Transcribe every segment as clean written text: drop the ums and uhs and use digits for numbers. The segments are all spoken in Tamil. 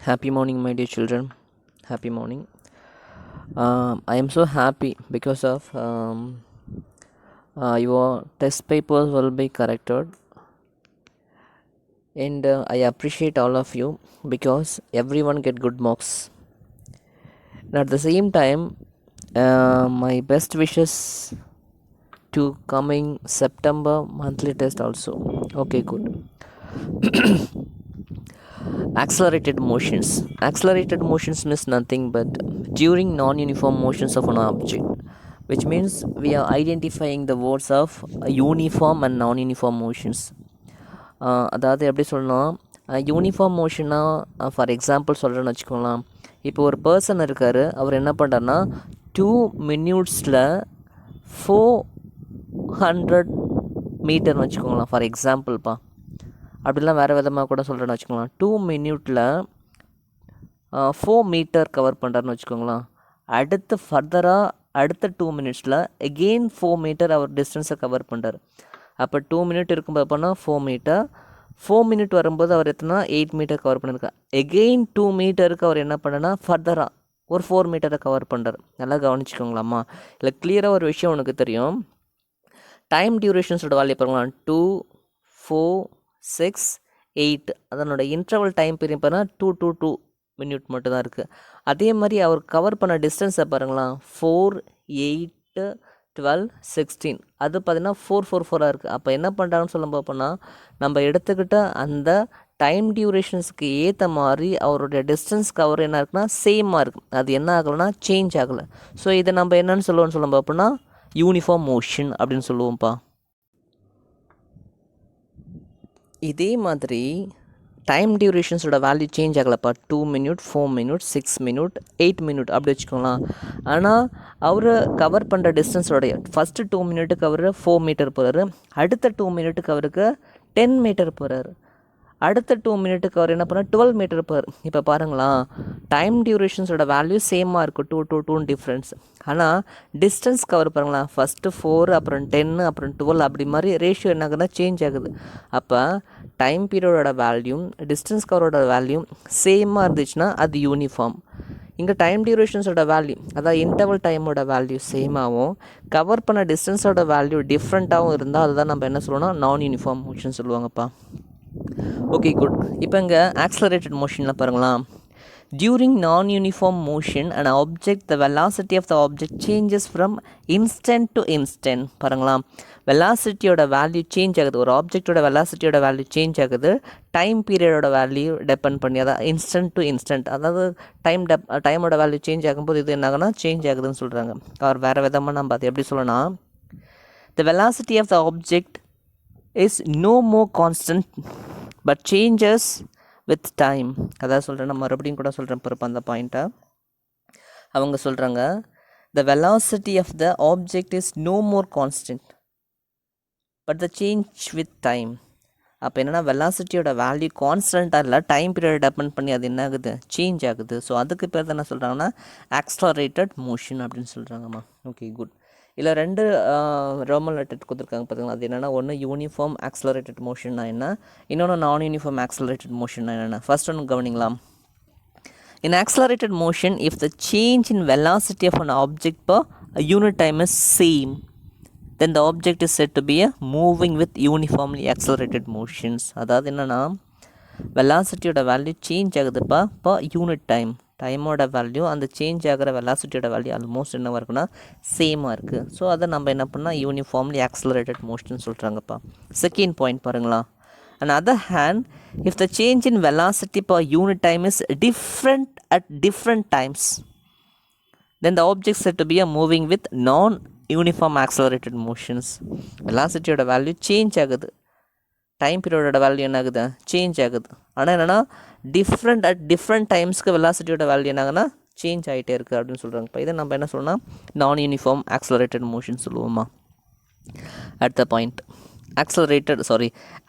Happy morning, my dear children. Happy morning. I am so happy because of your test papers will be corrected, and I appreciate all of you because everyone get good marks. And at the same time, my best wishes to coming September monthly test also. Okay, good. Accelerated motions. Accelerated motions means nothing but during non-uniform motions of an object, which means we are identifying the words of uniform and non-uniform motions. அதாவது எப்படி சொல்லணும், யூனிஃபார்ம் மோஷனாக ஃபார் எக்ஸாம்பிள் சொல்கிறேன்னு வச்சுக்கோங்களேன். இப்போ ஒரு பர்சன் இருக்கார், அவர் என்ன பண்ணுறாருனா 2 minutes 400 மீட்டர்னு வச்சுக்கோங்களேன் ஃபார் எக்ஸாம்பிள்ப்பா. அப்படிலாம் வேறு விதமாக கூட சொல்கிறேன்னு வச்சுக்கோங்களேன். 2 minutes 4 மீட்டர் கவர் பண்ணுறாருன்னு வச்சுக்கோங்களேன். அடுத்து ஃபர்தராக அடுத்த 2 minutes எகெயின் 4 மீட்டர் அவர் டிஸ்டன்ஸை கவர் பண்ணுறார். அப்போ 2 minutes இருக்கும்போது அப்போனா 4 மீட்டர், 4 minutes வரும்போது அவர் எத்தனை 8 மீட்டர் கவர் பண்ணியிருக்கார். எகெயின் 2 மீட்டருக்கு அவர் என்ன பண்ணனா ஃபர்தராக ஒரு 4 மீட்டரை கவர் பண்ணுறார். நல்லா கவனிச்சிக்கோங்களாம்மா. இல்லை கிளியராக ஒரு விஷயம் உனக்கு தெரியும். டைம் டியூரேஷன்ஸோட வேல்யூ பாருங்களா, 2, 4, 6, 8. அதனோட இன்டர்வல் டைம் பீரியட் பார்த்தீங்கன்னா 2 to 2 minutes மட்டும்தான் இருக்குது. அதே மாதிரி அவர் கவர் பண்ண டிஸ்டன்ஸை பாருங்களா, 4, 8, 12, 16. அது பார்த்தீங்கன்னா 4, 4, 4 இருக்குது. அப்போ என்ன பண்ணுறாங்கன்னு சொல்ல பார்ப்போம்னா, நம்ம எடுத்துக்கிட்ட அந்த டைம் டியூரேஷன்ஸுக்கு ஏற்ற மாதிரி அவருடைய டிஸ்டன்ஸ் கவர் என்ன இருக்குன்னா சேமாக இருக்குது. அது என்ன ஆகலைன்னா சேஞ்ச் ஆகலை. ஸோ இதை நம்ம என்னென்னு சொல்லுவோம்னு சொல்ல பார்ப்போம்னா யூனிஃபார்ம் மோஷன் அப்படின்னு சொல்லுவோம்ப்பா. இதே மாதிரி time டியூரேஷன்ஸோட value change ஆகலப்பா. 2 minutes, 4 minutes, 6 minutes, 8 minutes அப்படி வச்சுக்கோங்களேன். ஆனால் அவர் கவர் பண்ணுற டிஸ்டன்ஸோடைய ஃபஸ்ட்டு 2 minutes அவர் 4 மீட்டர் போகிறாரு, அடுத்த 2 minutes அவருக்கு 10 மீட்டர் போகிறாரு, அடுத்த 2 minutes அவர் என்ன பண்ணால் 12 மீட்டர் போகிறார். இப்போ பாருங்களா, டைம் டியூரேஷன்ஸோட வேல்யூ சேமாக இருக்கும், 2 to 2 டிஃப்ரென்ஸ். ஆனால் டிஸ்டன்ஸ் கவர் பாருங்களா, ஃபஸ்ட்டு 4, அப்புறம் 10, அப்புறம் 12 அப்படி மாதிரி ரேஷியோ என்ன ஆகுதுன்னா சேஞ்ச் ஆகுது. அப்போ டைம் பீரியடோட வேல்யூ டிஸ்டன்ஸ் கவரோட வேல்யூ சேமாக இருந்துச்சுன்னா அது யூனிஃபார்ம். இங்கே டைம் டியூரேஷன்ஸோட வேல்யூ அதாவது இன்டர்வல் டைமோட வேல்யூ சேமாகவும் கவர் பண்ண டிஸ்டன்ஸோட வேல்யூ டிஃப்ரெண்ட்டாகவும் இருந்தால் அதுதான் நம்ம என்ன சொல்லுவோம்னா நான் யூனிஃபார்ம் மோஷன் சொல்லுவாங்கப்பா. Okay good. இப்போ இங்கே ஆக்ஸலரேட்டட் மோஷனில் பாருங்களா, during non-uniform motion an object the velocity of the object changes from instant to instant. பாருங்களா, வெலாசிட்டியோட வேல்யூ சேஞ்ச் ஆகுது. ஒரு ஆப்ஜெக்டோட வெலாசிட்டியோட வேல்யூ சேஞ்ச் ஆகுது டைம் பீரியடோட வேல்யூ டிபெண்ட் பண்ணி, அதாவது இன்ஸ்டன்ட் டு இன்ஸ்டன்ட். அதாவது டைமோட வேல்யூ சேஞ்ச் ஆகும்போது இது என்ன ஆகுனா சேஞ்ச் ஆகுதுன்னு சொல்கிறாங்க. அவர் வேறு விதமாக நம்ம அது எப்படி சொல்லணும், the velocity of the object is no more constant but changes with time. அதாவது சொல்கிறேன், நான் மறுபடியும் கூட சொல்கிறேன் பொறுப்பு அந்த பாயிண்ட்டை. அவங்க சொல்கிறாங்க the velocity of the object is no more constant but the change with time. அப்போ என்னென்னா வெலாசிட்டியோட வேல்யூ கான்ஸ்டண்ட்டாக இல்லை, டைம் பீரியட் டிபெண்ட் பண்ணி அது என்ன ஆகுது சேஞ்ச் ஆகுது. ஸோ அதுக்கு பேர் தான் என்ன சொல்கிறாங்கன்னா ஆக்ஸலரேட்டட் மோஷன் அப்படின்னு சொல்கிறாங்கம்மா. Okay good. இல்லை 2 ரோமன் லெட்டர் கொடுத்துருக்காங்க பார்த்தீங்களா, அது என்னென்னா ஒன்று யூனிஃபார்ம் ஆக்ஸலரேட்டட் மோஷன்னா என்ன, இன்னொன்று நான் யூனிஃபார்ம் ஆக்ஸலரேட்டட் மோஷன்னா என்னென்ன. ஃபர்ஸ்ட் ஒன்று கவனிங்களா. In accelerated motion, if the change in velocity of an object per a unit time is same, then the object is said to be a moving with uniformly accelerated motions. அதாவது என்னென்னா வெலாசிட்டியோட வேல்யூ சேஞ்ச் ஆகுதுப்பா இப்போ யூனிட் டைமோட வேல்யூ அந்த சேஞ்ச் ஆகிற வெலாசிட்டியோட வேல்யூ ஆல்மோஸ்ட் என்னவாக இருக்குன்னா சேமாக இருக்குது. ஸோ அதை நம்ம என்ன பண்ணால் uniformly accelerated motion சொல்கிறாங்கப்பா. Second point பாருங்களா, on other hand if the change in velocity per unit time is different at different times then the object is said to be a moving with non uniform accelerated motions. வெலாசிட்டியோட வேல்யூ சேஞ்ச் ஆகுது, டைம் பீரியடோட வேல்யூ என்ன ஆகுது சேஞ்ச் ஆகுது. ஆனால் என்னென்னா டிஃப்ரெண்ட் அட் டிஃப்ரெண்ட் டைம்ஸ்க்கு வெலாசிட்டியோட வேல்யூ என்ன ஆகுதுன்னா சேஞ்ச் ஆகிட்டே இருக்குது அப்படின்னு சொல்கிறாங்க. இப்போ இதை நம்ம என்ன சொல்லணும்னா நான் யூனிஃபார்ம் ஆக்ஸலரேட்டட் மோஷன் சொல்லுவோமா. அடுத்த point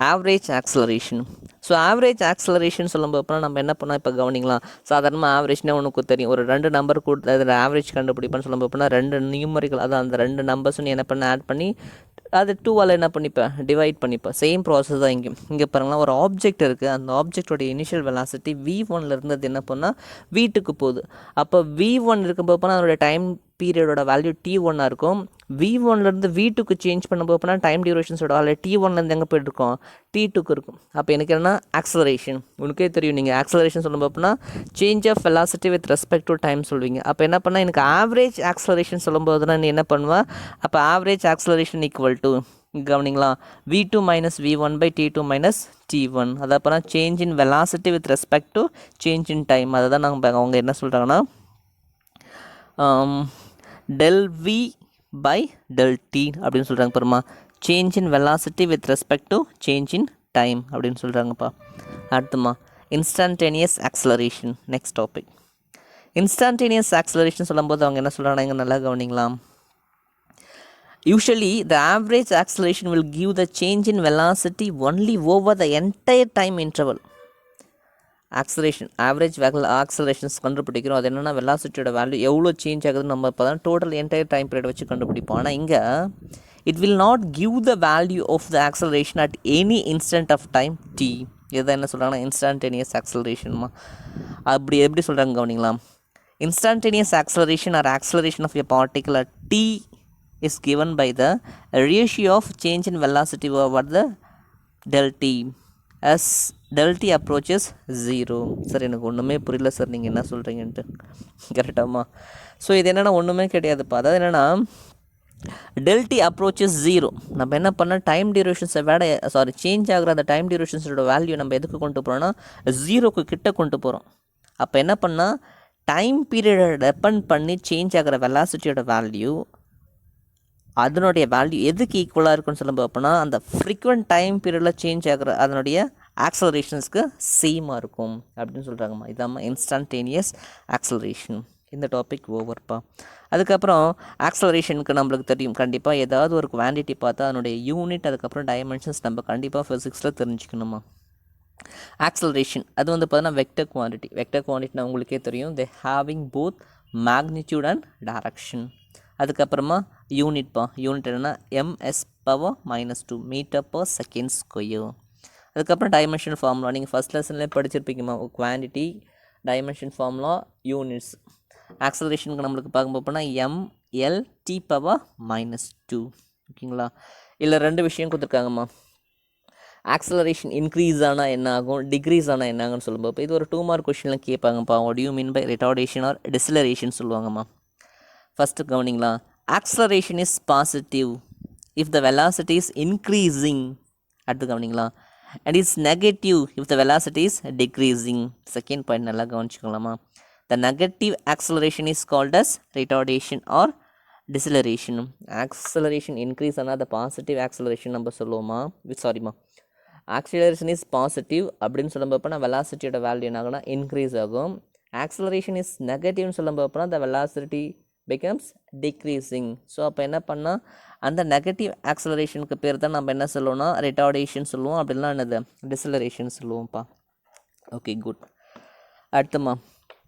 average acceleration. So average acceleration சொல்லும்போது நம்ம என்ன பண்ணால் இப்போ கவனிக்கலாம், சாதாரணமாக ஆவரேஜ்னே உனக்கு தெரியும், ஒரு 2 நம்பர் கொடுத்து அதில் ஆவரேஜ் கண்டுபிடிப்பான்னு சொல்லும்போது 2 நியூமரிக்கல், அதான் அந்த 2 நம்பர்ஸ் நீ என்ன பண்ண ஆட் பண்ணி அது 2ஆல் என்ன பண்ணிப்பேன், டிவைட் பண்ணிப்பேன். சேம் ப்ராசஸ் தான் இங்கே பாருங்களேன், ஒரு ஆப்ஜெக்ட் இருக்குது. அந்த ஆப்ஜெக்டோட இனிஷியல் வெலாசிட்டி v1 இருந்தது என்ன பண்ணால் v2க்கு போகுது. அப்போ v1 இருக்கும்போது போனால் அதோட டைம் பீரியடோட வேல்யூ t1 இருக்கும். v1லேருந்து v2க்கு சேஞ்ச் பண்ணும்போது போனால் டைம் டியூரேஷன்ஸோட வேல்யூ t1லேருந்து எங்கே போய்ட்டுருக்கோம், t2க்கு இருக்கும். அப்போ எனக்கு என்ன ஆக்சலரேஷன், உனக்கே தெரியும். நீங்கள் ஆக்சலரேஷன் சொல்லும்போது போனால் change of velocity with respect to time சொல்லுவீங்க. அப்போ என்ன பண்ணால் எனக்கு ஆவரேஜ் ஆக்சலரேஷன் சொல்லும்போது தான் நீ என்ன பண்ணுவேன், அப்போ ஆவரேஜ் ஆக்சலரேஷன் ஈக்குவல் டு கவனிங்களா v2 minus v1 by t2 minus t1. அது அப்புறம் change in velocity with respect to change in time. அதை தான் நாங்கள் அவங்க என்ன சொல்கிறாங்கன்னா del v by del t அப்படின்னு சொல்கிறாங்க. பாருமா, change in velocity with respect to change in time அப்படின்னு சொல்கிறாங்கப்பா. அடுத்துமா instantaneous acceleration. Next topic instantaneous acceleration சொல்லும்போது அவங்க என்ன சொல்கிறாங்க, இங்கே நல்லா கவனிங்களாம். Usually the average acceleration will give the change in velocity only over the entire time interval. Acceleration average accelerations கண்டுபிடிக்கிறோம். அது என்னென்னா வெலாசிட்டியோட வேல்யூ எவ்வளோ சேஞ்ச் ஆகுதுன்னு நம்ம இப்போ தான் டோட்டல் என்டையர் டைம் பீரியட் வச்சு கண்டுபிடிப்போம். ஆனால் இங்கே it will not give the value of the acceleration at any instant of time t. இதை என்ன சொல்கிறாங்கன்னா இன்ஸ்டன்டேனியஸ் ஆக்சலரேஷன்மா. அப்படி எப்படி சொல்கிறாங்க கவனிங்களா, instantaneous acceleration or acceleration of a particular t is given by the ratio of change in velocity over the del t as del t approaches 0. Sir எனக்கு ஒன்றுமே புரியல சார் நீங்கள் என்ன சொல்கிறீங்கன்ட்டு. கரெக்டாமா? ஸோ இது என்னென்னா ஒன்றுமே கிடையாதுப்பா. அதாவது என்னென்னா del t approaches 0. நம்ம என்ன பண்ணால் டைம் டியூரேஷன்ஸை சேஞ்ச் ஆகிற அந்த டைம் டியூரேஷன்ஸோட வேல்யூ நம்ம எதுக்கு கொண்டு போகிறோன்னா 0க்கு கிட்ட கொண்டு போகிறோம். அப்போ என்ன பண்ணால் டைம் பீரியடை டெபெண்ட் பண்ணி சேஞ்ச் ஆகிற வெலாசிட்டியோட வேல்யூ அதனுடைய வேல்யூ எதுக்கு ஈக்குவலாக இருக்குன்னு சொல்லும்போது அப்படின்னா அந்த ஃப்ரீக்வெண்ட் டைம் பீரியடில் சேஞ்ச் ஆகிற அதனுடைய ஆக்சலரேஷன்ஸ்க்கு சேமாக இருக்கும் அப்படின்னு சொல்கிறாங்கம்மா. இதாம்மா இன்ஸ்டன்டேனியஸ் ஆக்சலரேஷன். இந்த டாபிக் ஓவர்ப்பா. அதுக்கப்புறம் ஆக்சலரேஷனுக்கு நம்மளுக்கு தெரியும், கண்டிப்பாக ஏதாவது ஒரு குவான்டிட்டி பார்த்தா அதனுடைய யூனிட் அதுக்கப்புறம் டைமென்ஷன்ஸ் நம்ம கண்டிப்பாக ஃபிசிக்ஸில் தெரிஞ்சுக்கணுமா. ஆக்சலரேஷன் அது வந்து பார்த்தீங்கன்னா வெக்டர் குவான்டிட்டினா உங்களுக்கே தெரியும், they having both magnitude and direction. அதுக்கப்புறமா யூனிட்ப்பா, யூனிட் என்னென்னா ms⁻², metre per second square. அதுக்கப்புறம் டைமென்ஷன் ஃபார்முலா நீங்கள் ஃபஸ்ட் லெசன்லேயே படிச்சிருப்பீங்கம்மா, குவான்டிட்டி டைமென்ஷன் ஃபார்முலா யூனிட்ஸ். ஆக்சலரேஷனுக்கு நம்மளுக்கு பார்க்கும்போது mLT⁻². ஓகேங்களா? இல்லை 2 விஷயம் கொடுத்துருக்காங்கம்மா. ஆக்சலரேஷன் இன்க்ரீஸ் ஆனால் என்ன ஆகும், டிக்ரீஸ் ஆனால் என்ன ஆகும்னு சொல்லும்போது இது ஒரு 2 மார்க் கொஷினில் கேட்பாங்கப்பா. What you mean by retardation or deceleration சொல்லுவாங்கம்மா. ஃபஸ்ட்டு கவனிங்களா, acceleration is positive if the velocity is increasing. அடுத்து கவனிங்களா, and is negative if the velocity is decreasing. Second point நல்லா கவனிச்சுக்கலாமா. The negative acceleration is called as retardation or deceleration. Acceleration increase ஆனால் த பாசிட்டிவ் ஆக்சலரேஷன் நம்ம சொல்லுவோமா, சாரிம்மா, ஆக்சலரேஷன் இஸ் பாசிட்டிவ் அப்படின்னு சொல்லும்போது நான் வெலாசிட்டியோட வேல்யூ என்ன ஆகுனா இன்க்ரீஸ் ஆகும். ஆக்சலரேஷன் இஸ் நெகட்டிவ்னு சொல்லும்போது the velocity becomes decreasing. So அப்போ என்ன பண்ணால் அந்த நெகட்டிவ் ஆக்சலரேஷனுக்கு பேர் தான் நம்ம என்ன சொல்லுவோம்னா ரிட்டார்டேஷன் சொல்லுவோம், அப்படிலாம் என்னது டிசிலரேஷன் சொல்லுவோம்ப்பா. Okay good. அடுத்துமா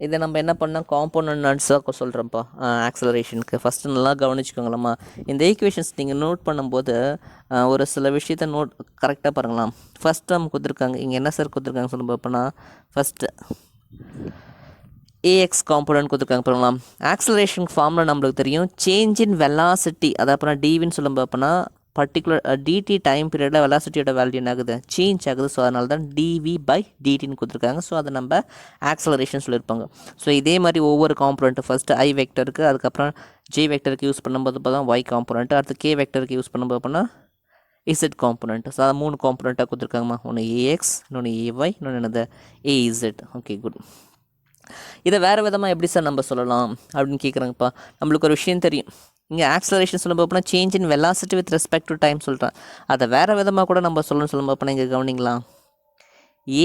இதை நம்ம என்ன பண்ணால் காம்போனன்ட்ஸாக சொல்கிறோம்ப்பா ஆக்சலரேஷனுக்கு. ஃபஸ்ட்டு நல்லா கவனிச்சுக்கோங்களம்மா. இந்த ஈக்குவேஷன்ஸ் நீங்கள் நோட் பண்ணும்போது ஒரு சில விஷயத்தை கரெக்டாக பாருங்களாம். ஃபஸ்ட் டேர்ம் கொடுத்துருக்காங்க, இங்கே என்ன சார் கொடுத்துருக்காங்க சொல்லும்போது அப்போனா ஃபஸ்ட்டு ஏஎக்ஸ் காம்போனன்ட் கொடுத்துருக்காங்க பாருங்களாம். ஆக்சலரேஷன் ஃபார்மில் நம்மளுக்கு தெரியும் சேஞ்ச் இன் வெலாசிட்டி, அது அப்புறம் டிவின்னு சொல்லும்போது அப்போனா பர்டிகுலர் டிடி டைம் பீரியடில் வெலாசிட்டியோட வேல்யூ என்ன ஆகுது, சேஞ்ச் ஆகுது. ஸோ அதனால தான் டிவி பை டிடின்னு கொடுத்துருக்காங்க. ஸோ அதை நம்ம ஆக்சலரேஷன் சொல்லியிருப்பாங்க. ஸோ இதே மாதிரி ஒவ்வொரு காம்போனண்ட்டு ஃபஸ்ட்டு ஐ வெக்டருக்கு, அதுக்கப்புறம் ஜே வெக்டருக்கு யூஸ் பண்ணும்போது இப்போ தான் ஒய் காம்போனண்ட்டு, அடுத்து கே வெக்டருக்கு யூஸ் பண்ணும்போது அப்போனா இசட் காம்போனண்ட். ஸோ அதை 3 காம்போனண்ட்டாக கொடுத்துருக்காங்கம்மா. ஒன்று ஏஎக்ஸ், இன்னொன்று ஏஒய், இன்னொன்று என்னது ஏஇசட். Okay good. இதை வேறு விதமாக எப்படி சார் நம்ம சொல்லலாம் அப்படின்னு கேட்குறாங்கப்பா. நம்மளுக்கு ஒரு விஷயம் தெரியும், இங்கே ஆக்சலரேஷன் சொல்லும்போது அப்படின்னா change in velocity with respect to time சொல்கிறேன். அதை வேறு விதமாக கூட நம்ம சொல்லணும்னு சொல்லும்போது அப்படின்னா இங்கே கவனிங்களா,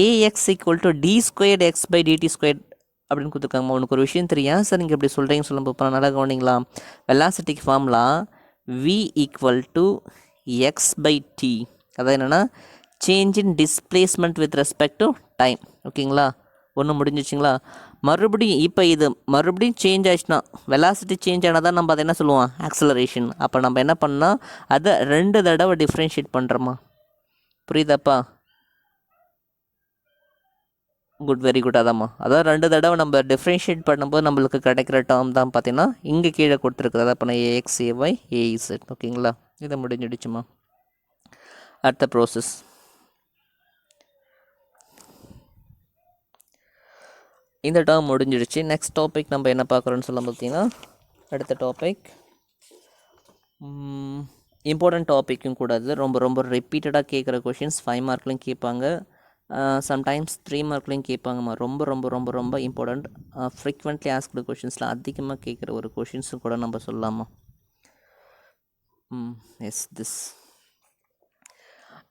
ஏஎக்ஸ் ஈக்குவல் டு d²x/dt² அப்படின்னு கொடுத்துருக்காங்க. உனக்கு ஒரு விஷயம் தெரியும் சார் நீங்கள் எப்படி சொல்கிறீங்கன்னு சொல்லும்போது அப்புறம் நல்லா கவனிங்களா, வெலாசிட்டிக்கு formula v equal to x/t. அதாவது என்னென்னா change in displacement with respect to time. ஓகேங்களா, ஒன்று முடிஞ்சிச்சிங்களா. மறுபடியும் இப்போ இது மறுபடியும் சேஞ்ச் ஆச்சுன்னா, வெலாசிட்டி சேஞ்ச் ஆனால் தான் நம்ம அதை என்ன சொல்லுவோம், ஆக்சலரேஷன். அப்போ நம்ம என்ன பண்ணால் அதை 2 தடவை டிஃப்ரென்ஷியேட் பண்ணுறோமா, புரியுதாப்பா? Good, very good. அதாம்மா, அதான் 2 தடவை நம்ம டிஃப்ரென்ஷியேட் பண்ணும்போது நம்மளுக்கு கிடைக்கிற டேர்ம் தான் பார்த்தீங்கன்னா இங்கே கீழே கொடுத்துருக்குது. அதான் பண்ண ஏஎக்ஸ் ஏஒய் ஏஇசட். ஓகேங்களா, இதை முடிஞ்சிடுச்சுமா. அடுத்த ப்ரோசஸ் இந்த டேர்ம் முடிஞ்சிடுச்சு. நெக்ஸ்ட் டாபிக் நம்ம என்ன பார்க்குறோன்னு சொல்ல பார்த்தீங்கன்னா, அடுத்த டாபிக் இம்பார்ட்டன்ட் டாப்பிக்கும் கூட. அது ரொம்ப ரொம்ப ரிப்பீட்டடாக கேட்குற கொஷின்ஸ் 5 மார்க்லையும் கேட்பாங்க, சம்டைம்ஸ் 3 மார்க்லையும் கேட்பாங்கம்மா. ரொம்ப ரொம்ப ரொம்ப ரொம்ப இம்பார்ட்டண்ட், ஃப்ரீக்வெண்ட்லி ஆஸ்க்டு கொஷின்ஸில் அதிகமாக கேட்குற ஒரு கொஷின்ஸும் கூட நம்ம சொல்லலாமா. Yes, this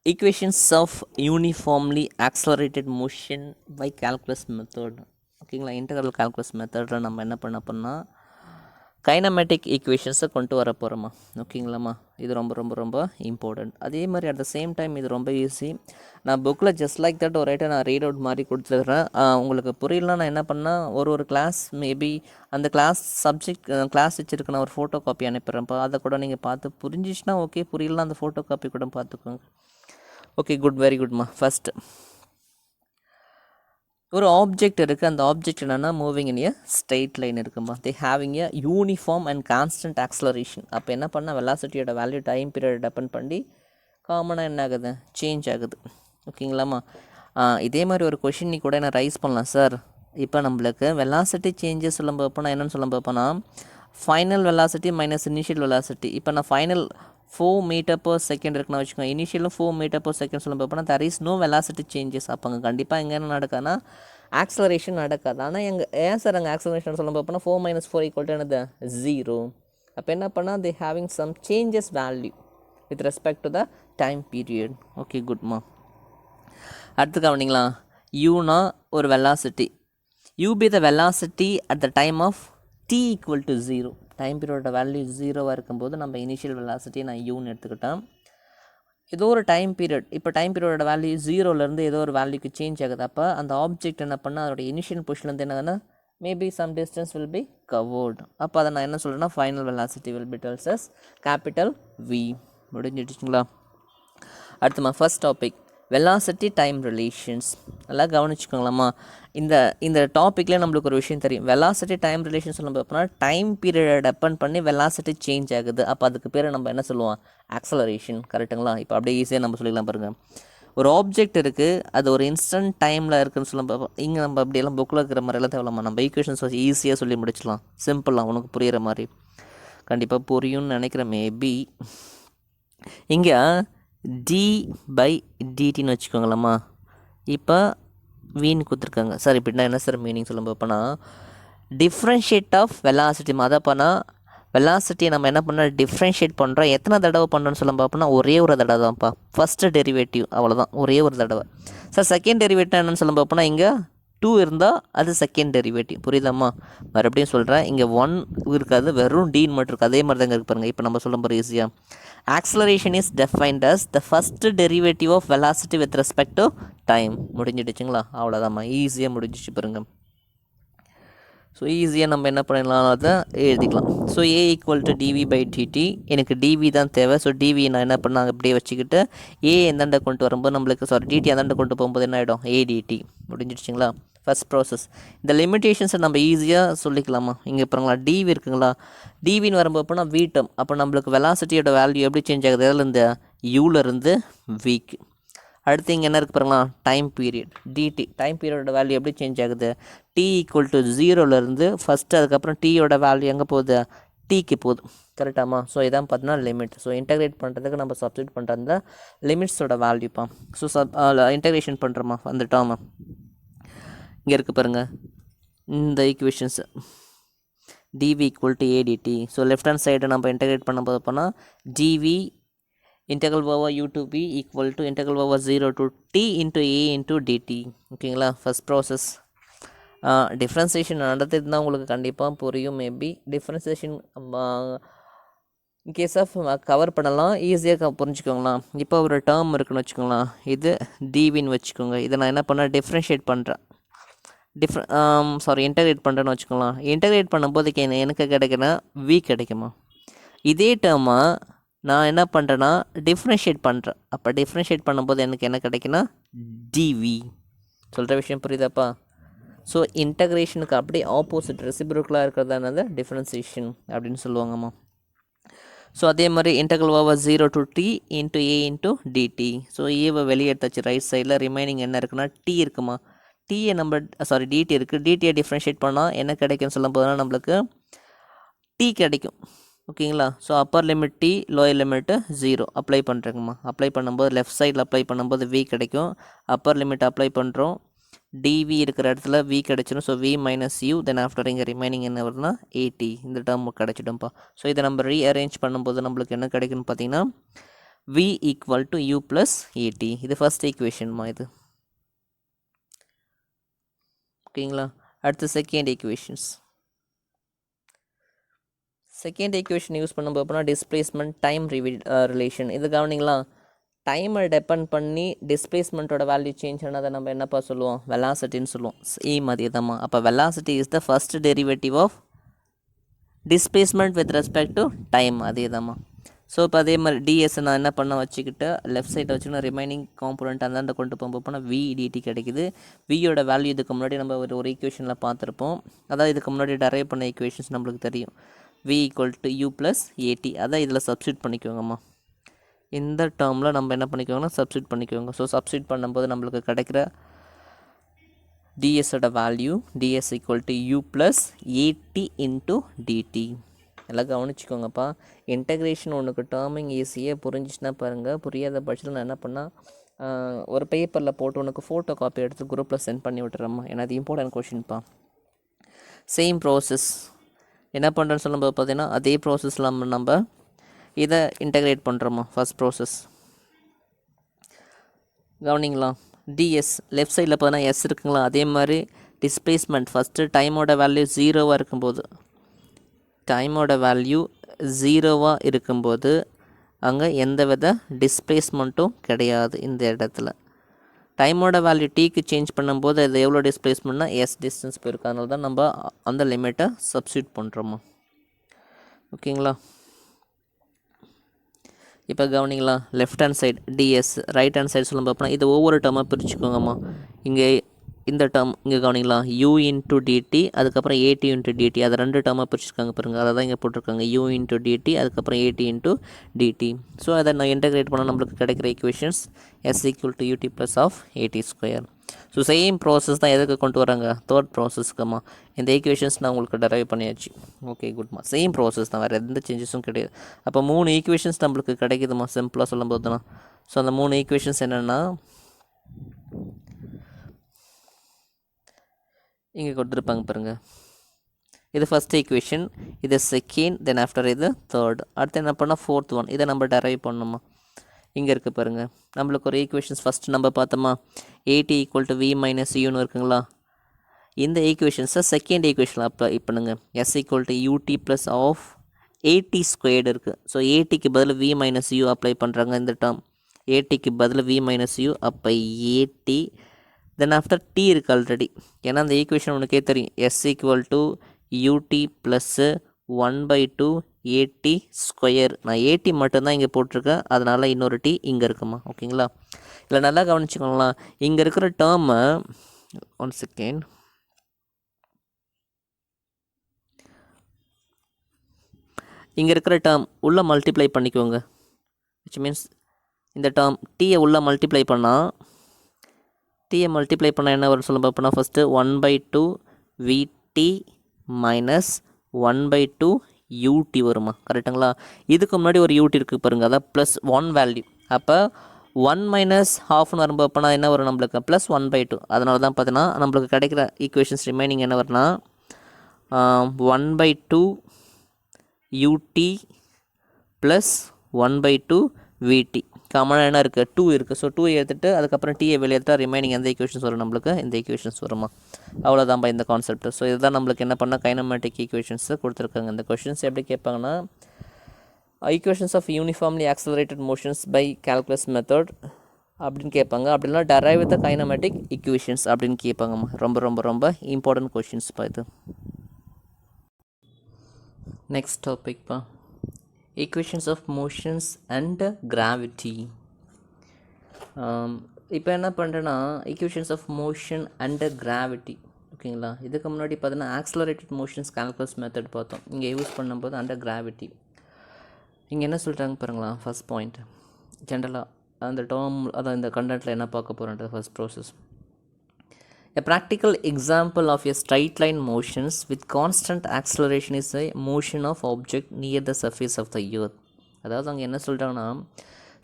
equations of uniformly accelerated motion by calculus method. ஓகேங்களா, இன்டெக்ரல் கால்குலஸ் மெத்தடில் நம்ம என்ன பண்ண கைனமேட்டிக் ஈக்குவேஷன்ஸை கொண்டு வர போகிறோமா. ஓகேங்களாம்மா, இது ரொம்ப ரொம்ப ரொம்ப இம்பார்ட்டண்ட். அதே மாதிரி அட் த சேம் டைம் இது ரொம்ப ஈஸி. நான் புக்கில் ஜஸ்ட் லைக் தட் ஒரு ரைட்டை நான் ரீட் அவுட் மாதிரி கொடுத்துருக்குறேன். உங்களுக்கு புரியலன்னா நான் என்ன பண்ணால் ஒரு கிளாஸ் மேபி அந்த கிளாஸ் சப்ஜெக்ட் கிளாஸ் வச்சுருக்கு நான் ஒரு ஃபோட்டோ காப்பி அனுப்பிடுறேன்ப்பா. அதை கூட நீங்கள் பார்த்து புரிஞ்சிச்சுன்னா ஓகே, புரியலன்னா அந்த ஃபோட்டோ காப்பி கூட பார்த்துக்கோங்க. ஓகே, குட், வெரி குட்மா. ஃபஸ்ட்டு ஒரு ஆப்ஜெக்ட் இருக்குது. அந்த ஆப்ஜெக்ட் என்னென்னா moving in a straight line இருக்குமா. They having a uniform and constant acceleration. அப்போ என்ன பண்ணால் வெலாசிட்டியோட வேல்யூ டைம் பீரியட் டிபெண்ட் பண்ணி காமனாக என்ன ஆகுது, சேஞ்ச் ஆகுது. ஓகேங்களாம்மா, இதே மாதிரி ஒரு கொஷின் நீ கூட நான் ரைஸ் பண்ணலாம் சார். இப்போ நம்மளுக்கு வெலாசிட்டி சேஞ்சஸ் சொல்லும் போப்போ நான் என்னென்னு சொல்லும் போப்போனா final velocity minus initial velocity. இப்போ நான் ஃபைனல் 4 மீட்டர் per செகண்ட் இருக்குன்னு வச்சுக்கோங்க, இனிஷியலும் 4 மீட்டர் per செகண்ட் சொல்லும் போப்போனா there is no velocity changes. அப்போ அங்கே கண்டிப்பாக எங்கே என்ன நடக்காதுன்னா ஆக்சலரேஷன் நடக்காது. ஆனால் ஏன் சார் அங்கே ஆக்சலரேஷன் சொல்லும் போப்போனா 4 - 4 = என்னது, 0. அப்போ என்ன பண்ணால் they having some changes value with respect to the time period. Okay, குட்மா. அடுத்து கவனிங்களா, யூனா ஒரு velocity, u be the velocity at the time of t equal to 0. Time பீரியடோட வேல்யூ 0வாக இருக்கும்போது நம்ம இனிஷியல் வெலாசிட்டி நான் யூன்னு எடுத்துக்கிட்டேன். ஏதோ ஒரு டைம் பீரியட், இப்போ டைம் பீரியடோட வேல்யூ 0லேருந்து ஏதோ ஒரு வேல்யூக்கு சேஞ்ச் ஆகுது. அப்போ அந்த ஆப்ஜெக்ட் என்ன பண்ணால் அதோட இனிஷியல் பொசிஷன்லேருந்து என்னன்னா maybe some distance will be covered. அப்போ அதை நான் என்ன சொல்கிறேன்னா final velocity will be tells as capital V. முடிஞ்சிடுச்சுங்களா. அடுத்தமா first topic velocity time relations. நல்லா கவனிச்சுக்கோங்களாம்மா. இந்த டாப்பிக்கில் நம்மளுக்கு ஒரு விஷயம் தெரியும். வெலாசிட்டி டைம் ரிலேஷன் சொல்லும் போதுனா டைம் பீரியடை டிபெண்ட் பண்ணி வெலாசிட்டி சேஞ்ச் ஆகுது. அப்போ அதுக்கு பேர் நம்ம என்ன சொல்லுவோம், ஆக்சலரேஷன். கரெக்டுங்களா. இப்போ அப்படியே ஈஸியாக நம்ம சொல்லிக்கலாம் பாருங்கள். ஒரு ஆப்ஜெக்ட் இருக்குது, அது ஒரு இன்ஸ்டன்ட் டைமில் இருக்குதுன்னு சொல்லும் இங்கே நம்ம அப்படியெல்லாம் புக்கில் இருக்கிற மாதிரிலாம் தேவையில்லாமா, நம்ம ஈக்குவேஷன்ஸ் வச்சு ஈஸியாக சொல்லி முடிச்சிடலாம். சிம்பிளாக உனக்கு புரிகிற மாதிரி கண்டிப்பாக புரியும்னு நினைக்கிறேன். மேபி இங்கே d/dt வச்சுக்கோங்களாம்மா. இப்போ வீண் கொடுத்துருக்காங்க சார். இப்படின்னா என்ன சார் மீனிங் சொல்லும் போப்போனா டிஃப்ரென்ஷியேட் ஆஃப் வெலாசிட்டி. அதப்போனா வெலாசிட்டியை நம்ம என்ன பண்ணால் டிஃப்ரென்ஷியேட் பண்ணுறோம். எத்தனை தடவை பண்ணுறோன்னு சொல்லும் பார்ப்போம்னா ஒரே ஒரு தடவை தான்ப்பா. ஃபஸ்ட்டு டெரிவேட்டிவ் அவ்வளோதான், ஒரே ஒரு தடவை. சார் செகண்ட் டெரிவேட்டிவ் என்னென்னு சொல்லும் பார்ப்போம்னா இங்கே 2 இருந்தால் அது செகண்ட் டெரிவேட்டிவ். புரியுதாம்மா. மறுபடியும் சொல்கிறேன், இங்கே 1 இருக்காது, வெறும் டீன் மட்டும் இருக்குது. அதே மாதிரி தாங்க இருக்கு பாருங்கள். இப்போ நம்ம சொல்லும் போது ஈஸியாக acceleration is defined as the first derivative of velocity with respect to time. முடிஞ்சிடுச்சுங்களா. அவ்வளோதாம்மா, ஈஸியாக முடிஞ்சிச்சு பாருங்க. ஸோ ஈஸியாக நம்ம என்ன பண்ணிடலாம், அதை எழுதிக்கலாம். So A = dv/dt. எனக்கு dv தான் தேவை. ஸோ dv நான் என்ன பண்ணாங்க அப்படியே வச்சுக்கிட்டு A எந்தாண்ட கொண்டு வரும்போது நம்மளுக்கு dt எந்தாண்ட கொண்டு போகும்போது என்ன ஆகிடும், ADT. முடிஞ்சிடுச்சிங்களா. First process. இந்த லிமிட்டேஷன்ஸை நம்ம ஈஸியாக சொல்லிக்கலாமா. இங்கே பாருங்களா, டிவி இருக்குங்களா, டிவின்னு வரும்போது வி டேர்ம். அப்போ நம்மளுக்கு வெலாசிட்டியோட வேல்யூ எப்படி சேஞ்ச் ஆகுது, அதில் இந்த யூலேருந்து விக்கு. அடுத்து இங்கே என்ன இருக்குது பாருங்களா, டைம் பீரியட் டிடி. டைம் பீரியடோட வேல்யூ எப்படி சேஞ்ச் ஆகுது, t = 0லேருந்து ஃபஸ்ட்டு, அதுக்கப்புறம் டீயோட வேல்யூ எங்கே போகுது, டீக்கு போகுது. கரெக்டாமா. ஸோ இதான் பார்த்தீங்கன்னா லிமிட். ஸோ இன்டெகிரேட் பண்ணுறதுக்கு நம்ம சப்ஸ்டியூட் பண்ணுற அந்த லிமிட்ஸோட வேல்யூப்பா. ஸோ இன்டெகிரேஷன் பண்ணுறோமா அந்த டேர்மை. இங்கே இருக்குது பாருங்கள் இந்த equations, dv = ADT. So left hand சைடை நம்ம இன்டெகிரேட் பண்ணும்போது போனால் dv (u to v) = (0 to t into a into dt). ஓகேங்களா. First process. டிஃப்ரென்சியேஷன் நடந்துட்டு தான் உங்களுக்கு கண்டிப்பாக புரியும். Maybe differentiation in case of cover பண்ணலாம், ஈஸியாக புரிஞ்சுக்கோங்களா. இப்போ ஒரு டேர்ம் இருக்குன்னு வச்சுக்கோங்களேன், இது dvன்னு வச்சுக்கோங்க. இதை நான் என்ன பண்ணேன், டிஃப்ரென்ஷியேட் பண்ணுறேன். இன்டகிரேட் பண்ணுறேன்னு வச்சுக்கலாம். இன்டகிரேட் பண்ணும்போது எனக்கு கிடைக்குன்னா v கிடைக்குமா. இதே டேர்மை நான் என்ன பண்ணுறேன்னா டிஃப்ரென்ஷியேட் பண்ணுறேன். அப்போ டிஃப்ரென்ஷியேட் பண்ணும்போது எனக்கு என்ன கிடைக்குன்னா dv. சொல்கிற விஷயம் புரியுதாப்பா? ஸோ இன்டகிரேஷனுக்கு அப்படியே ஆப்போசிட் ரெசிப்ரோக்கலாக இருக்கிறதானது டிஃப்ரென்சியேஷன் அப்படின்னு சொல்லுவாங்கம்மா. ஸோ அதே மாதிரி integral over 0 to t into a into dt. So ஏவை வெளியே எடுத்தாச்சு. ரைட் சைடில் ரிமைனிங் என்ன இருக்குன்னா t இருக்குமா. டீயை நம்ம dt இருக்குது. dtயை டிஃப்ரென்ஷியேட் பண்ணால் என்ன கிடைக்கும்னு சொல்லும் போதுனா நம்மளுக்கு t கிடைக்கும். ஓகேங்களா. So upper limit t, lower limit 0 apply பண்ணுறேங்கம்மா. அப்ளை பண்ணும்போது லெஃப்ட் சைடில் அப்ளை பண்ணும்போது v கிடைக்கும். அப்பர் லிமிட் அப்ளை பண்ணுறோம். dv இருக்கிற இடத்துல v கிடைச்சிடும். So v minus u, then after இங்கே ரிமைனிங் என்ன வருதுன்னா at. இந்த டேர்ம் கிடைச்சிடும்ப்பா. ஸோ இதை நம்ம ரீஅரேஞ்ச் பண்ணும்போது நம்மளுக்கு என்ன கிடைக்குன்னு பார்த்தீங்கன்னா v equal to u plus at. இது ஃபர்ஸ்ட் ஈக்குவேஷன்மா இது. ஓகேங்களா. அடுத்து second equations. Second equation use பண்ணும்போது அப்படின்னா டிஸ்பிளேஸ்மெண்ட் டைம் ரிலேஷன். இது கவனிங்களா. டைமை டெபெண்ட் பண்ணி டிஸ்பிளேஸ்மெண்ட்டோட வேல்யூ சேஞ்ச் ஆனதை நம்ம என்னப்பா சொல்லுவோம், வெலாசிட்டின்னு சொல்லுவோம். சேம் அதே தான்மா. அப்போ velocity is the first derivative of displacement with respect to time. அதே தான்மா. ஸோ இப்போ அதே மாதிரி டிஎஸ் நான் என்ன பண்ண வச்சுக்கிட்டு லெஃப்ட் சைடில் வச்சுக்கணும். ரிமைனிங் காம்பனண்ட் அந்தாண்ட கொண்டு போனால் வி டிடி கிடைக்குது. வியோட வேல்யூ இதுக்கு முன்னாடி நம்ம ஒரு ஈக்குவேஷனில் பார்த்துருப்போம். அதாவது இதுக்கு முன்னாடி டரைவ் பண்ண ஈக்குவேஷன்ஸ் நம்மளுக்கு தெரியும். v equal to u plus at. அதான் இதில் சப்ஸ்டியூட் பண்ணிக்கோங்கம்மா. இந்த டேர்மில் நம்ம என்ன பண்ணிக்கோங்கன்னா சப்ஸ்டியூட் பண்ணிக்கோங்க. ஸோ சப்ஸ்டியூட் பண்ணும்போது நம்மளுக்கு கிடைக்கிற டிஎஸோட value ds equal to u plus at into dt. எல்லாம் கவனிச்சிக்கோங்கப்பா. இன்டகிரேஷன் ஒன்றுக்கு டேர்மிங் ஈஸியாக புரிஞ்சிச்சுன்னா பாருங்கள். புரியாத பட்சத்தில் நான் என்ன பண்ணால் ஒரு பேப்பரில் போட்டு உனக்கு ஃபோட்டோ காப்பி எடுத்து குரூப்பில் சென்ட் பண்ணி விட்டுறேம்மா. ஏன்னா அது இம்பார்ட்டன்ட் கொஷின்ப்பா. சேம் ப்ராசஸ் என்ன பண்ணுறேன்னு சொல்லும்போது பார்த்தீங்கன்னா அதே ப்ராசஸில் நம்ம இதை இன்டகிரேட் பண்ணுறோமா. ஃபஸ்ட் ப்ராசஸ் கவனிங்களா. டிஎஸ் லெஃப்ட் சைடில் பார்த்தீங்கன்னா எஸ் இருக்குங்களா. அதே மாதிரி டிஸ்பிளேஸ்மெண்ட் ஃபஸ்ட்டு டைமோட வேல்யூ 0வாக இருக்கும்போது அங்கே எந்த வித டிஸ்பிளேஸ்மெண்ட்டும் கிடையாது. இந்த இடத்துல டைமோட வேல்யூ டீக்கு சேஞ்ச் பண்ணும்போது அது எவ்வளோ டிஸ்பிளேஸ்மெண்ட்னா எஸ் டிஸ்டன்ஸ் போயிருக்கு. அதனால தான் நம்ம அந்த லிமிட்டை சப்ஸ்டியூட் பண்ணுறோமா. ஓகேங்களா. இப்போ கவனிங்களா. Left hand side ds, right hand side சொல்லும் பார்ப்போம்னா இது ஒவ்வொரு டேர்மாக பிரிச்சுக்கோங்கம்மா. இங்கே இந்த டேர்ம் இங்கே கவனிங்களா u இன்ட்டு டிடி, அதுக்கப்புறம் at இன்ட்டு டிடி. அதை ரெண்டு டேர்மாக பிரிச்சுருக்காங்க பாருங்கள். அதை தான் இங்கே போட்டிருக்காங்க u இன்ட்டு டிடி, அதுக்கப்புறம் at இன்ட்டு டிடி. ஸோ அதை நான் இன்டகிரேட் பண்ணால் நம்மளுக்கு கிடைக்கிற equations s equal to ut plus half at square. So same process தான் எதுக்கு கொண்டு வராங்க, தேர்ட் ப்ராசஸ்க்குமா. இந்த ஈக்குவேஷன்ஸ் நான் உங்களுக்கு டெரைவ் பண்ணியாச்சு. ஓகே குட்மா. சேம் ப்ராசஸ் தான், வேறு எந்த சேஞ்சஸும் கிடையாது. அப்போ 3 ஈக்குவேஷன்ஸ் நம்மளுக்கு கிடைக்குதுமா சிம்பிளாக சொல்லும்போது தான். ஸோ அந்த 3 ஈக்குவேஷன்ஸ் என்னென்னா இங்கே கொடுத்துருப்பாங்க பாருங்கள். இது ஃபஸ்ட் ஈக்குவேஷன், இது செகண்ட், தென் ஆஃப்டர் இது தேர்ட். அடுத்து என்ன பண்ணால் ஃபோர்த் ஒன். இதை நம்ம டெரைவ் பண்ணணுமா. இங்கே இருக்குது பாருங்கள். நம்மளுக்கு ஒரு ஈக்குவேஷன்ஸ் ஃபஸ்ட்டு நம்ம பார்த்தோமா at equal to v minus யூன்னு இருக்குங்களா. இந்த ஈக்குவேஷன்ஸை செகண்ட் ஈக்குவேஷனில் அப்ளை பண்ணுங்க. s equal to ut plus half at squared இருக்குது. ஸோ atக்கு பதில் v மைனஸ் u அப்ளை பண்ணுறாங்க. இந்த டேர்ம் atக்கு பதில் v மைனஸ் u, அப்போ at தென் ஆஃப்டர் t இருக்குது ஆல்ரெடி. ஏன்னா அந்த ஈக்குவேஷன் உனக்கே தெரியும். s equal to ut plus 1/2 at square. நான் at மட்டும்தான் இங்கே போட்டிருக்கேன், அதனால் இன்னொரு t இங்கே இருக்குமா. ஓகேங்களா. இல்லை நல்லா கவனிச்சுக்கோங்களா. இங்கே இருக்கிற டேர்மை ஒன் செகண்ட், இங்கே இருக்கிற டேர்ம் உள்ளே மல்டிப்ளை பண்ணிக்கோங்க. விச் மீன்ஸ் இந்த டேர்ம் டீயை உள்ளே மல்டிப்ளை பண்ணால் என்ன வரும்னு சொல்ல பார்ப்போம்னா ஃபஸ்ட்டு 1/2 vt மைனஸ் 1/2 ut வருமா. கரெக்டுங்களா. இதுக்கு முன்னாடி ஒரு ut இருக்குது பாருங்கள், அதான் ப்ளஸ் 1 வேல்யூ. அப்போ 1 மைனஸ் ஹாஃப்னு வரும்போது அப்போனா என்ன வரும் நம்மளுக்கு ப்ளஸ் 1/2. அதனால தான் பார்த்தீங்கன்னா நம்மளுக்கு கிடைக்கிற ஈக்குவேஷன்ஸ் ரிமைனிங் என்ன வரும்னா 1/2 ut ப்ளஸ் 1/2 vt. காமனாக என்ன இருக்குது 2 இருக்குது. ஸோ 2 எடுத்துகிட்டு அதுக்கப்புறம் டீயை வெளியேற்றா ரிமைனிங் எந்த ஈக்குவேஷன்ஸ் வரும் நம்மளுக்கு இந்த ஈக்குவேஷன்ஸ் வருமா. அவ்வளோதான்ப்பா இந்த கான்செப்ட். ஸோ இதுதான் நம்மளுக்கு என்ன பண்ணால் கைனமேட்டிக் ஈக்குவேஷன்ஸை கொடுத்துருக்காங்க. இந்த கொஷின்ஸ் எப்படி கேட்பாங்கன்னா equations of uniformly accelerated motions by calculus method அப்படின்னு கேட்பாங்க. அப்படின்னா டெரைவ் வித் கைனமேட்டிக் ஈக்குவேஷன்ஸ் அப்படின்னு கேட்பாங்கம்மா. ரொம்ப ரொம்ப ரொம்ப இம்பார்ட்டன்ட் கொஷின்ஸ்ப்பா இது. நெக்ஸ்ட் டாபிக்ப்பா, equations of motions and gravity. இப்போ என்ன பண்ணுறேன்னா equations of motion and gravity, ஓகேங்களா. இதுக்கு முன்னாடி பார்த்தீங்கன்னா ஆக்ஸலரேட்டட் மோஷன்ஸ் கால்குலஸ் மெத்தட் பார்த்தோம். இங்கே யூஸ் பண்ணும்போது அண்டர் கிராவிட்டி. இங்கே என்ன சொல்கிறாங்க பாருங்களா. ஃபஸ்ட் பாயிண்ட் ஜென்ரலாக அந்த டேர்ம், அதான் இந்த கண்டென்ட்டில் என்ன பார்க்க போகிறோன்றது first process. A practical example of a straight line motions with constant acceleration is a motion of object near the surface of the earth. அதாவது அங்கே என்ன சொல்கிறாங்கன்னா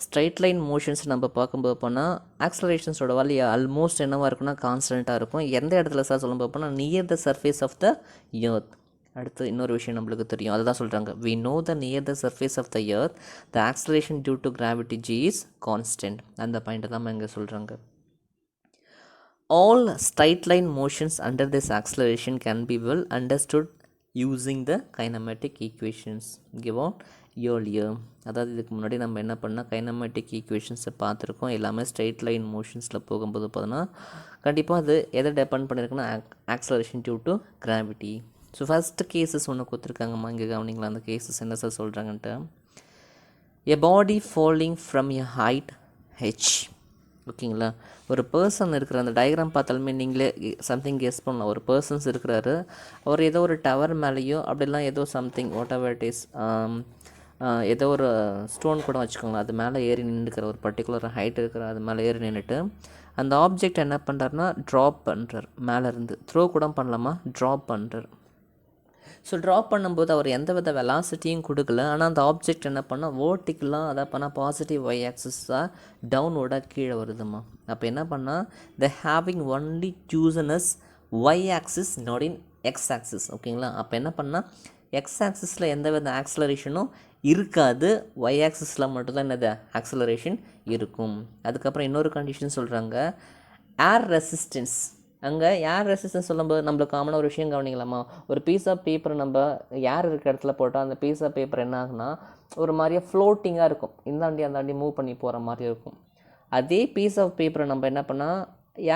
ஸ்ட்ரைட் லைன் மோஷன்ஸ் நம்ம பார்க்கும்போது போனால் ஆக்ஸலரேஷன்ஸோட வேல்யூ ஆல்மோஸ்ட் என்னவாக இருக்குன்னா கான்ஸ்டண்ட்டாக இருக்கும். எந்த இடத்துல சார் சொல்லும்போது போனால் near the surface of the earth. அடுத்து இன்னொரு விஷயம் நம்மளுக்கு தெரியும், அதுதான் சொல்கிறாங்க, we know the near the surface of the earth the acceleration due to gravity g is constant. அந்த பாயிண்ட் தான் இங்கே சொல்கிறாங்க. All straight line motions under this acceleration can be well understood using the kinematic equations given earlier. அதாவது இதுக்கு முன்னாடி நம்ம என்ன பண்ணால் கைனமேட்டிக் ஈக்குவேஷன்ஸை பார்த்துருக்கோம். எல்லாமே ஸ்ட்ரெயிட் லைன் மோஷன்ஸில் போகும்போது பார்த்தோன்னா கண்டிப்பாக அது எதை டிபெண்ட் பண்ணியிருக்குன்னா acceleration due to gravity. So first cases ஒன்று கொடுத்துருக்காங்கம்மா. இங்கே கவனிங்களா, அந்த கேசஸ் என்ன சார் சொல்கிறாங்கன்ட்டு. A body falling from a height h, ஓகேங்களா. ஒரு பர்சன் இருக்கிற அந்த டயக்ராம் பார்த்தாலுமே நீங்களே சம்திங் கெஸ் பண்ணலாம். ஒரு பர்சன்ஸ் இருக்கிறாரு, அவர் ஏதோ ஒரு டவர் மேலேயோ அப்படிலாம் ஏதோ something what ever it is, ஏதோ ஒரு ஸ்டோன் கூட வச்சுக்கோங்களேன், அது மேலே ஏறி நின்றுக்கிற ஒரு பர்டிகுலர் ஹைட் இருக்கிற அது மேலே ஏறி நின்றுட்டு அந்த ஆப்ஜெக்ட் என்ன பண்ணுறாருனா ட்ராப் பண்ணுறார். மேலேருந்து த்ரோ கூட பண்ணலாமா, ட்ராப் பண்ணுறார். ஸோ ட்ராப் பண்ணும்போது அவர் எந்த வித வெலாசிட்டியும் கொடுக்கல. ஆனால் அந்த ஆப்ஜெக்ட் என்ன பண்ணால் வேர்ட்டிக்கலாக அதை பண்ணால் பாசிட்டிவ் ஒய் ஆக்சிஸாக டவுன்வோர்டாக கீழே வருதுமா. அப்போ என்ன பண்ணால் த ஹேவிங் ஒன்லி சூசனஸ் y axis not in x axis, ஓகேங்களா. அப்போ என்ன பண்ணால் எக்ஸ் ஆக்சிஸில் எந்த வித ஆக்ஸலரேஷனும் இருக்காது, ஒய் ஆக்சிஸில் மட்டும்தான் என்னது ஆக்ஸலரேஷன் இருக்கும். அதுக்கப்புறம் இன்னொரு கண்டிஷன் சொல்கிறாங்க, ஏர் ரெசிஸ்டன்ஸ். அங்கே ஏர் ரெசிஸ்டன்ஸ் சொல்லும்போது நம்மளுக்கு காமனாக ஒரு விஷயம் கவனிக்கலாமா. ஒரு பீஸ் ஆஃப் பேப்பர் நம்ம ஏர் இருக்கிற இடத்துல போட்டால் அந்த பீஸ் ஆஃப் பேப்பர் என்ன ஆகுனா ஒரு மாதிரியே ஃப்ளோட்டிங்காக இருக்கும், இந்தாண்டி அந்தாண்டி மூவ் பண்ணி போகிற மாதிரி இருக்கும். அதே பீஸ் ஆஃப் பேப்பரை நம்ம என்ன பண்ணால்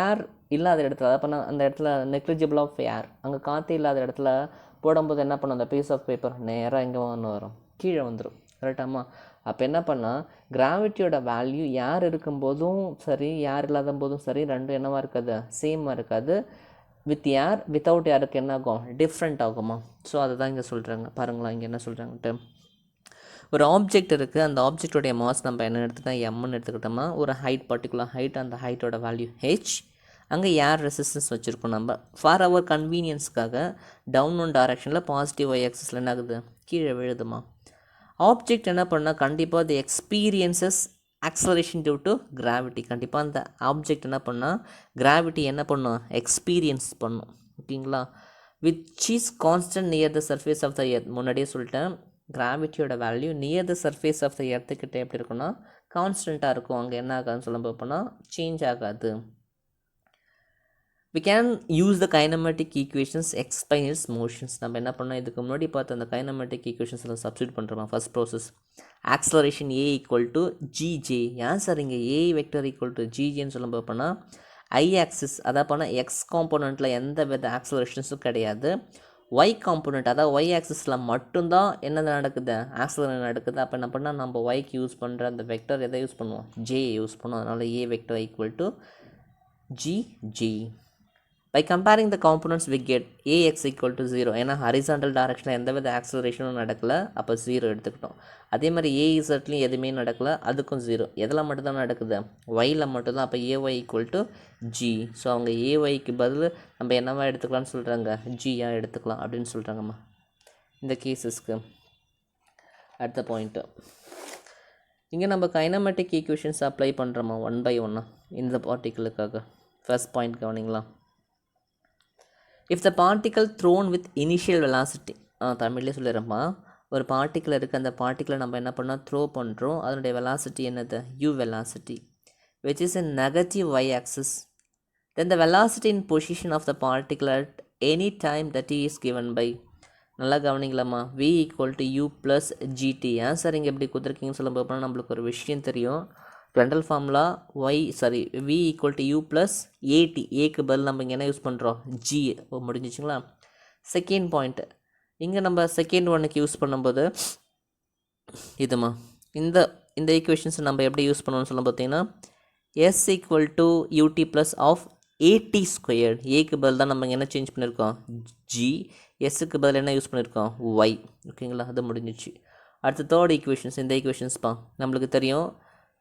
ஏர் இல்லாத இடத்துல, அதை பண்ணால் அந்த இடத்துல நெக்லிஜிபிள் ஆஃப் ஏர், அங்கே காற்று இல்லாத இடத்துல போடும்போது என்ன பண்ணும், அந்த பீஸ் ஆஃப் பேப்பர் நேராக எங்கே ஒன்று வரும், கீழே வந்துடும். கரெக்டாமா. அப்போ என்ன பண்ணால் கிராவிட்டியோட வேல்யூ யார் இருக்கும்போதும் சரி யார் இல்லாத போதும் சரி ரெண்டும் என்னவாக இருக்காது, சேமாக இருக்காது. வித் யார் வித்தவுட் யாருக்கு என்ன ஆகும், டிஃப்ரெண்ட் ஆகுமா. ஸோ அதை தான் இங்கே சொல்கிறாங்க. பாருங்களா இங்கே என்ன சொல்கிறாங்கன்ட்டு, ஒரு ஆப்ஜெக்ட் இருக்குது, அந்த ஆப்ஜெக்டோடைய மாஸ் நம்ம என்ன எடுத்துக்கிட்டோம், எம்ன்னு எடுத்துக்கிட்டோம்னா ஒரு ஹைட் பர்டிகுலர் ஹைட், அந்த ஹைட்டோட வேல்யூ ஹெச். அங்கே ஏர் ரெசிஸ்டன்ஸ் வச்சுருக்கோம் நம்ம ஃபார் அவர் கன்வீனியன்ஸ்க்காக. டவுன் ஒன் டைரக்ஷனில் பாசிட்டிவ் ஒய் ஆக்சிஸில் என்ன ஆகுது, கீழே விழுதுமா. ஆப்ஜெக்ட் என்ன பண்ணால் கண்டிப்பாக the experiences acceleration due to gravity. கண்டிப்பாக அந்த ஆப்ஜெக்ட் என்ன பண்ணால் கிராவிட்டி என்ன பண்ணும், எக்ஸ்பீரியன்ஸ் பண்ணும், ஓகேங்களா. Which is constant near the surface of the earth. முன்னாடியே சொல்லிட்டேன், கிராவிட்டியோட value near the surface of the எர்த்துக்கிட்ட எப்படி இருக்குன்னா கான்ஸ்டண்ட்டாக இருக்கும். அங்கே என்ன ஆகாதுன்னு சொல்லும்போது போனால் சேஞ்ச் ஆகாது. we can use the kinematic equations explain its motions. நம்ம என்ன பண்ணோம், இதுக்கு முன்னாடி பார்த்து அந்த kinematic equations சப்ஸ்டியூட் பண்ணுறோமா. First process acceleration a equal to gj. ஏன் சார் இங்கே ஏ வெக்டர் ஈக்குவல் டு ஜிஜேன்னு சொல்லும்போது போனால் ஐ ஆக்சிஸ், அதாவது பண்ணால் எக்ஸ் காம்போனண்ட்டில் எந்த வித ஆக்ஸலரேஷன்ஸும் கிடையாது. ஒய் காம்போனண்ட், அதாவது ஒய் ஆக்சிஸில் மட்டும்தான் என்ன நடக்குது, ஆக்ஸலரேஷன் நடக்குது. அப்போ என்ன பண்ணால் நம்ம ஒய்க்கு யூஸ் பண்ணுற அந்த வெக்டர் எதை யூஸ் பண்ணுவோம், ஜே யூஸ் பண்ணுவோம். அதனால் ஏ vector equal to GJ. By comparing the components we get Ax equal to 0. ஏன்னா ஹரிசாண்டல் டைரக்ஷனில் எந்த வித ஆக்ஸலரேஷனும் நடக்கலை, அப்போ 0 எடுத்துக்கிட்டோம். அதே மாதிரி ஏஇசட்லையும் எதுவுமே நடக்கலை, அதுக்கும் 0. எதில் மட்டும்தான் நடக்குது, ஒயில் மட்டும்தான். அப்போ AY equal to G. So அவங்க ஏஒய்க்கு பதில் நம்ம என்னவா எடுத்துக்கலாம்னு சொல்கிறாங்க, ஜியாக எடுத்துக்கலாம் அப்படின்னு சொல்கிறாங்கம்மா இந்த கேஸஸ்க்கு. அடுத்த பாயிண்ட்டு, இங்கே நம்ம கைனமேட்டிக் ஈக்குவேஷன்ஸ் அப்ளை பண்ணுறோமா 1 by 1 இந்த பார்ட்டிகளுக்காக. ஃபர்ஸ்ட் பாயிண்ட் கவனிங்களா. If the particle thrown with initial velocity, தமிழ்லேயே சொல்லிடுறோம்மா. ஒரு பார்ட்டிக்கல் இருக்குது, அந்த பார்ட்டிக்கலை நம்ம என்ன பண்ணால் த்ரோ பண்ணுறோம். அதனுடைய வெலாசிட்டி என்னது, you velocity which is in negative y axis. Then the velocity in position of the particle at any time that is given by, நல்லா கவனிங்களாம்மா, v equal to u plus gt. ஏன் சார் இங்கே எப்படி கொடுத்துருக்கீங்கன்னு சொல்லும்போது நம்மளுக்கு ஒரு விஷயம் தெரியும். ரெண்டல் formula v equal to u plus at, ஏக்கு பதில் நம்ம இங்கே என்ன யூஸ் பண்ணுறோம், ஜி. முடிஞ்சிச்சுங்களா. செகண்ட் பாயிண்ட், இங்கே நம்ம செகண்ட் ஒன்னுக்கு யூஸ் பண்ணும்போது இதுமா இந்த ஈக்குவேஷன்ஸை நம்ம எப்படி யூஸ் பண்ணணும்னு சொல்ல பார்த்தீங்கன்னா s equal to ut plus half at squared. ஏக்கு பதில் தான் நம்ம இங்கே என்ன சேஞ்ச் பண்ணியிருக்கோம், ஜி. எஸ்ஸுக்கு பதில் என்ன யூஸ் பண்ணியிருக்கோம், ஒய். ஓகேங்களா, அது முடிஞ்சிச்சு. அடுத்து தேர்ட் ஈக்குவேஷன்ஸ், இந்த ஈக்குவேஷன்ஸ்ப்பா நம்மளுக்கு தெரியும்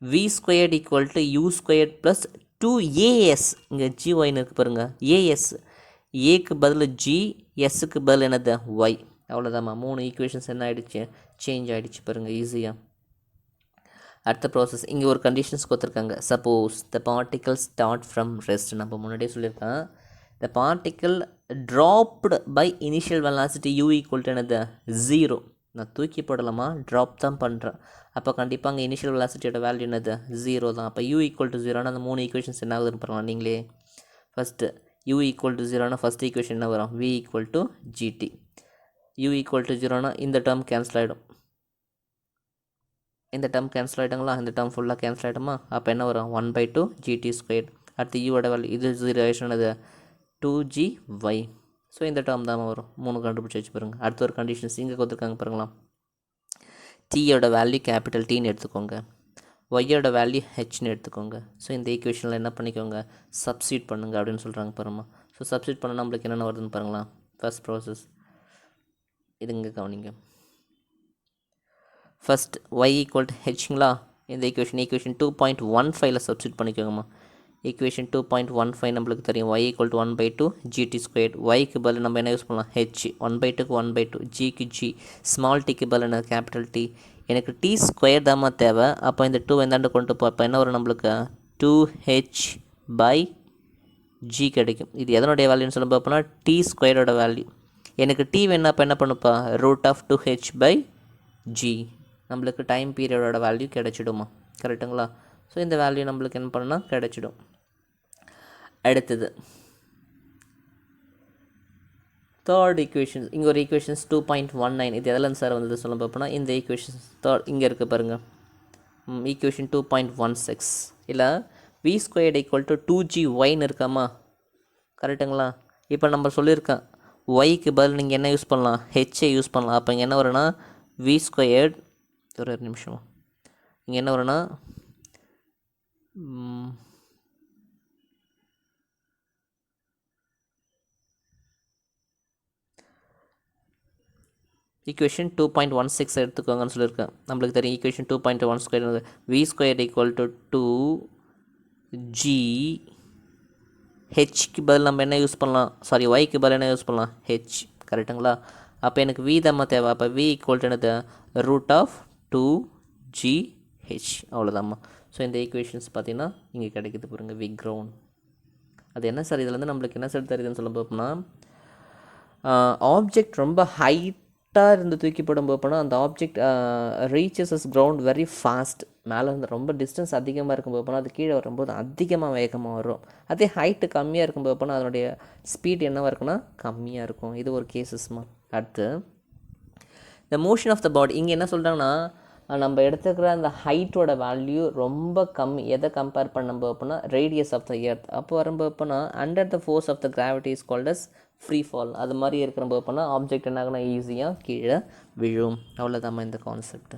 v squared equal to u squared plus 2as. இங்கே ஜி ஒய்னு இருக்குது பாருங்கள், ஏஎஸ். ஏக்கு பதில் ஜி, எஸ்ஸுக்கு பதில் என்னது, ஒய். அவ்வளோதாம்மா. 3 ஈக்குவேஷன்ஸ் என்ன ஆகிடுச்சு, சேஞ்ச் ஆகிடுச்சு பாருங்கள் ஈஸியாக. அடுத்த ப்ராசஸ், இங்கே ஒரு கண்டிஷன்ஸ் கொடுத்துருக்காங்க. Suppose the particle start from rest. நம்ம முன்னாடியே சொல்லியிருக்கேன், the particle dropped by initial velocity u equal to என்னது, 0. நான் தூக்கி போடலாமா, ட்ராப் தான் பண்ணுறேன். அப்போ கண்டிப்பாக அங்கே இனிஷியல் வெலாசிட்டியோட வேல்யூ என்னது, 0 தான். அப்போ u ஈக்குவல் டு 0னா அந்த 3 ஈக்குவேஷன்ஸ் என்ன ஆகுதுன்னு பாருங்கள் நீங்களே. ஃபஸ்ட்டு u ஈக்குவல் டு 0னா ஃபஸ்ட் ஈக்குவேஷன் என்ன வரும், v equal to gt. u equal to 0னா இந்த டேர்ம் கேன்சல் ஆகிடும், இந்த டேர்ம் கேன்சல் ஆகிடுங்களா, இந்த டேர்ம் ஃபுல்லாக கேன்சல் ஆகிடுமா. அப்போ என்ன வரும், 1/2 gt ஸ்கொயர். அடுத்து யூவோட வேல்யூ இது 0 ஆயிடுச்சுனது 2gy. ஸோ இந்த டேர்ம் தான் வரும். 3 கண்டுபிடிச்சி வச்சு பாருங்கள். அடுத்த ஒரு கண்டிஷன்ஸ் இங்கே கொடுத்துருக்காங்க பாருங்களா. டீயோட வேல்யூ கேபிட்டல் டீன்னு எடுத்துக்கோங்க, ஒய்யோட வேல்யூ ஹெச்னு எடுத்துக்கோங்க. ஸோ இந்த ஈக்குவேஷனில் என்ன பண்ணிக்கோங்க, சப்ஸ்டியூட் பண்ணுங்க அப்படின்னு சொல்கிறாங்க பாருமா. ஸோ சப்ஸ்டியூட் பண்ணால் நம்மளுக்கு என்னென்ன வருதுன்னு பாருங்களா. ஃபர்ஸ்ட் ப்ராசஸ் இது இங்கே கவனிங்க. ஃபஸ்ட் y ஈக்குவல் டு ஹெச்ங்களா, இந்த ஈக்குவேஷன் 2.15ல் சப்ஸ்டியூட் பண்ணிக்கோங்கம்மா. ஈக்குவேஷன் 2.15 நம்மளுக்கு தெரியும், y equal to 1/2 gt square. ஒய்க்கு பதில் நம்ம என்ன யூஸ் பண்ணலாம், ஹெச். 1/2க்கு 1/2, ஜிக்கு ஜி, ஸ்மால் டிக்கு பதில் என்ன, கேபிட்டல் டி. எனக்கு டி ஸ்கொயர் தாம்மா தேவை. அப்போ இந்த 2 எந்தாண்டு கொண்டு போ, அப்போ என்ன வரும் நம்மளுக்கு, 2h/g கிடைக்கும். இது எதனுடைய வேல்யூன்னு சொல்ல பார்ப்போம்னா டி ஸ்கொயரோட வேல்யூ. எனக்கு டி வேணா அப்போ என்ன பண்ணுப்பா, √2h/g. நம்மளுக்கு டைம் பீரியடோட வேல்யூ கிடச்சிடுமா, கரெக்டுங்களா. ஸோ இந்த வேல்யூ நம்மளுக்கு என்ன பண்ணால் கிடச்சிடும். அடுத்தது தேர்ட் ஈக்குவேஷன்ஸ், இங்கே ஒரு ஈக்குவேஷன்ஸ் 2.19. இது எதெல்லாம் சார் வந்தது சொல்ல பார்ப்போம்னா இந்த ஈக்குவேஷன்ஸ் தேர்ட் இங்கே இருக்குது பாருங்கள். ஈக்குவேஷன் 2.16 இல்லை we squared equal to 2gy இருக்காமா, கரெக்டுங்களா. இப்போ நம்ம சொல்லியிருக்கேன் ஒய்க்கு பதில் நீங்கள் என்ன யூஸ் பண்ணலாம், ஹெச்ஐ யூஸ் பண்ணலாம். அப்போ இங்கே என்ன வரும்னா வி ஸ்கொயர்டு, ஒரு நிமிஷம், இங்கே என்ன வரும்னா ஈக்குவேஷன் 2.16 எடுத்துக்கோங்கன்னு சொல்லியிருக்கேன். நம்மளுக்கு தெரியும் equation 2.1 square v square equal to 2g. ஹெச்க்கு பதில் நம்ம என்ன யூஸ் பண்ணலாம், சாரி ஒய்க்கு பதில் என்ன யூஸ் பண்ணலாம், ஹெச், கரெக்டுங்களா. அப்போ எனக்கு வி தாம்மா தேவை. அப்போ வி ஈக்குவல் டு என்னது, √2gh. அவ்வளோதாம்மா. ஸோ இந்த ஈக்குவேஷன்ஸ் பார்த்தீங்கன்னா இங்கே கிடைக்குது பாருங்க, வி கிரவுண்ட். அது என்ன சார், இதில் வந்து நம்மளுக்கு என்ன சார் தெரியுதுன்னு சொல்ல பார்ப்போம்னா, ஆப்ஜெக்ட் ரொம்ப ஹைட்டாக இருந்து தூக்கி போடும் போப்போனா அந்த object reaches as ground very fast. மேலே இருந்து ரொம்ப டிஸ்டன்ஸ் அதிகமாக இருக்கும் போப்போனா அது கீழே வரும்போது அதிகமாக வேகமாக வரும். அதே ஹைட்டு கம்மியாக இருக்கும் போப்போனா அதனுடைய ஸ்பீட் என்னவாக இருக்குன்னா கம்மியாக இருக்கும். இது ஒரு கேசஸ்மா. அடுத்து த மோஷன் ஆஃப் த பாடி. இங்கே என்ன சொல்கிறாங்கன்னா, நம்ம எடுத்துக்கிற அந்த ஹைட்டோட வேல்யூ ரொம்ப கம்மி. எதை கம்பேர் பண்ணும்போது அப்படின்னா ரேடியஸ் ஆஃப் த எர்த். அப்போ வரும்போது அப்படின்னா under the force of the gravity is called as free fall. அது மாதிரி இருக்கிற போது அப்படின்னா ஆப்ஜெக்ட் என்ன ஆகுனா ஈஸியாக கீழே விழும். அவ்வளோதாம்மா இந்த கான்செப்ட்.